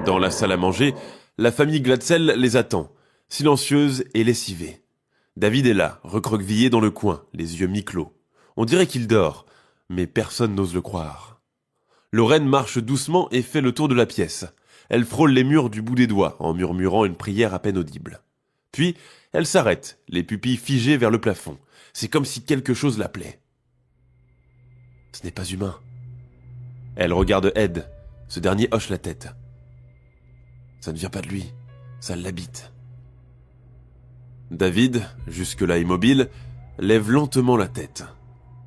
Dans la salle à manger, la famille Glatzel les attend, silencieuse et lessivée. David est là, recroquevillé dans le coin, les yeux mi-clos. On dirait qu'il dort, mais personne n'ose le croire. Lorraine marche doucement et fait le tour de la pièce. Elle frôle les murs du bout des doigts en murmurant une prière à peine audible. Puis, elle s'arrête, les pupilles figées vers le plafond. C'est comme si quelque chose l'appelait. Ce n'est pas humain. Elle regarde Ed. Ce dernier hoche la tête. Ça ne vient pas de lui, ça l'habite. David, jusque-là immobile, lève lentement la tête.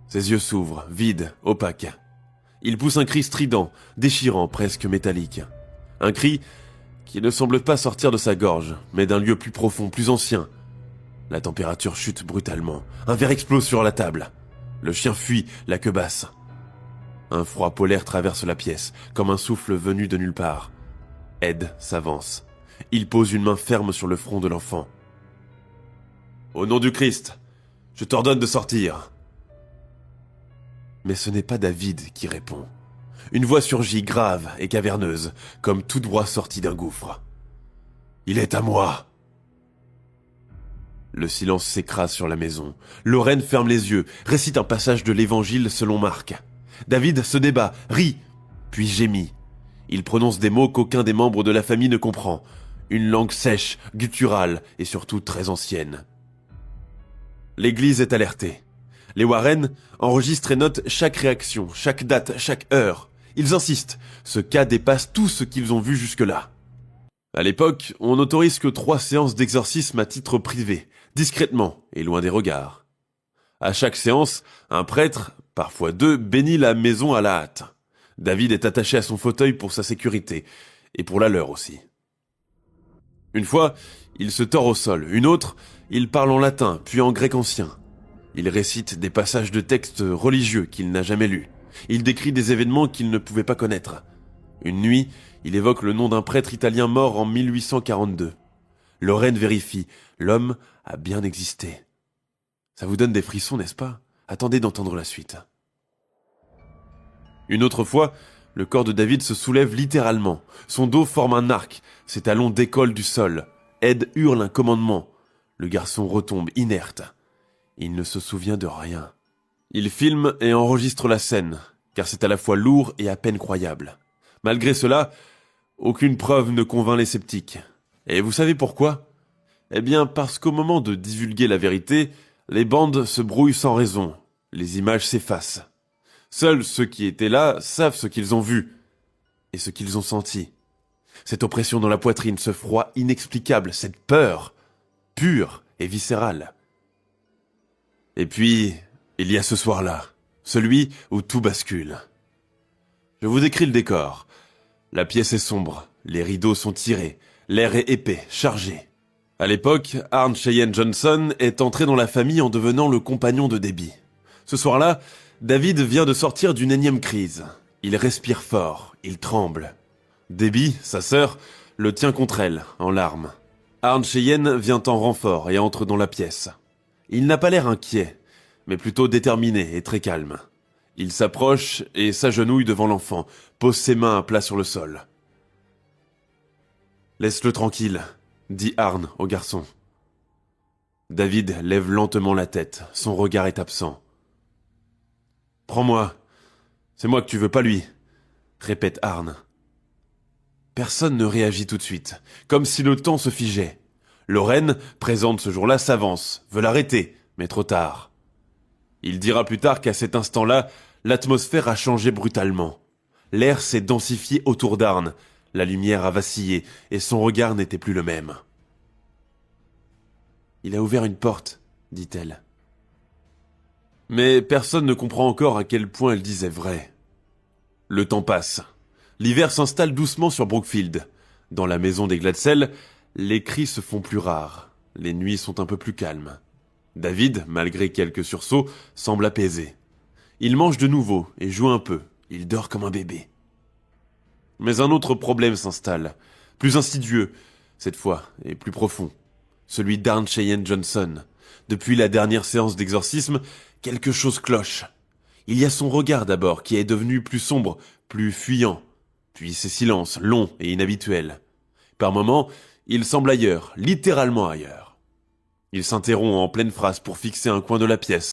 Ses yeux s'ouvrent, vides, opaques. Il pousse un cri strident, déchirant, presque métallique. Un cri qui ne semble pas sortir de sa gorge, mais d'un lieu plus profond, plus ancien. La température chute brutalement. Un verre explose sur la table. Le chien fuit, la queue basse. Un froid polaire traverse la pièce, comme un souffle venu de nulle part. Ed s'avance. Il pose une main ferme sur le front de l'enfant. « Au nom du Christ, je t'ordonne de sortir. » Mais ce n'est pas David qui répond. Une voix surgit grave et caverneuse, comme tout droit sorti d'un gouffre. « Il est à moi !» Le silence s'écrase sur la maison. Lorraine ferme les yeux, récite un passage de l'Évangile selon Marc. David se débat, rit, puis gémit. Il prononce des mots qu'aucun des membres de la famille ne comprend. Une langue sèche, gutturale et surtout très ancienne. L'église est alertée. Les Warren enregistrent et notent chaque réaction, chaque date, chaque heure. Ils insistent. Ce cas dépasse tout ce qu'ils ont vu jusque-là. À l'époque, on n'autorise que 3 séances d'exorcisme à titre privé, discrètement et loin des regards. À chaque séance, un prêtre, parfois 2, bénit la maison à la hâte. David est attaché à son fauteuil pour sa sécurité, et pour la leur aussi. Une fois, il se tord au sol. Une autre, il parle en latin, puis en grec ancien. Il récite des passages de textes religieux qu'il n'a jamais lus. Il décrit des événements qu'il ne pouvait pas connaître. Une nuit, il évoque le nom d'un prêtre italien mort en 1842. Lorraine vérifie, l'homme a bien existé. Ça vous donne des frissons, n'est-ce pas? Attendez d'entendre la suite. Une autre fois, le corps de David se soulève littéralement. Son dos forme un arc, ses talons décollent du sol. Ed hurle un commandement. Le garçon retombe, inerte. Il ne se souvient de rien. Il filme et enregistre la scène, car c'est à la fois lourd et à peine croyable. Malgré cela, aucune preuve ne convainc les sceptiques. Et vous savez pourquoi? Eh bien, parce qu'au moment de divulguer la vérité, les bandes se brouillent sans raison. Les images s'effacent. Seuls ceux qui étaient là savent ce qu'ils ont vu et ce qu'ils ont senti. Cette oppression dans la poitrine, ce froid inexplicable, cette peur, pure et viscérale. Et puis, il y a ce soir-là, celui où tout bascule. Je vous décris le décor. La pièce est sombre, les rideaux sont tirés, l'air est épais, chargé. À l'époque, Arne Cheyenne Johnson est entré dans la famille en devenant le compagnon de Debbie. Ce soir-là, David vient de sortir d'une énième crise. Il respire fort, il tremble. Debbie, sa sœur, le tient contre elle, en larmes. Arne Cheyenne vient en renfort et entre dans la pièce. Il n'a pas l'air inquiet, mais plutôt déterminé et très calme. Il s'approche et s'agenouille devant l'enfant, pose ses mains à plat sur le sol. « Laisse-le tranquille », dit Arne au garçon. David lève lentement la tête, son regard est absent. « Prends-moi, c'est moi que tu veux, pas lui », répète Arne. Personne ne réagit tout de suite, comme si le temps se figeait. Lorraine, présente ce jour-là, s'avance, veut l'arrêter, mais trop tard. Il dira plus tard qu'à cet instant-là, l'atmosphère a changé brutalement. L'air s'est densifié autour d'Arne, la lumière a vacillé, et son regard n'était plus le même. « Il a ouvert une porte, dit-elle. » Mais personne ne comprend encore à quel point elle disait vrai. Le temps passe. L'hiver s'installe doucement sur Brookfield. Dans la maison des Glatzel, les cris se font plus rares. Les nuits sont un peu plus calmes. David, malgré quelques sursauts, semble apaisé. Il mange de nouveau et joue un peu. Il dort comme un bébé. Mais un autre problème s'installe, plus insidieux, cette fois, et plus profond. Celui d'Arne Cheyenne Johnson. Depuis la dernière séance d'exorcisme, quelque chose cloche. Il y a son regard d'abord, qui est devenu plus sombre, plus fuyant. Puis ces silences, longs et inhabituels. Par moments, il semble ailleurs, littéralement ailleurs. Il s'interrompt en pleine phrase pour fixer un coin de la pièce,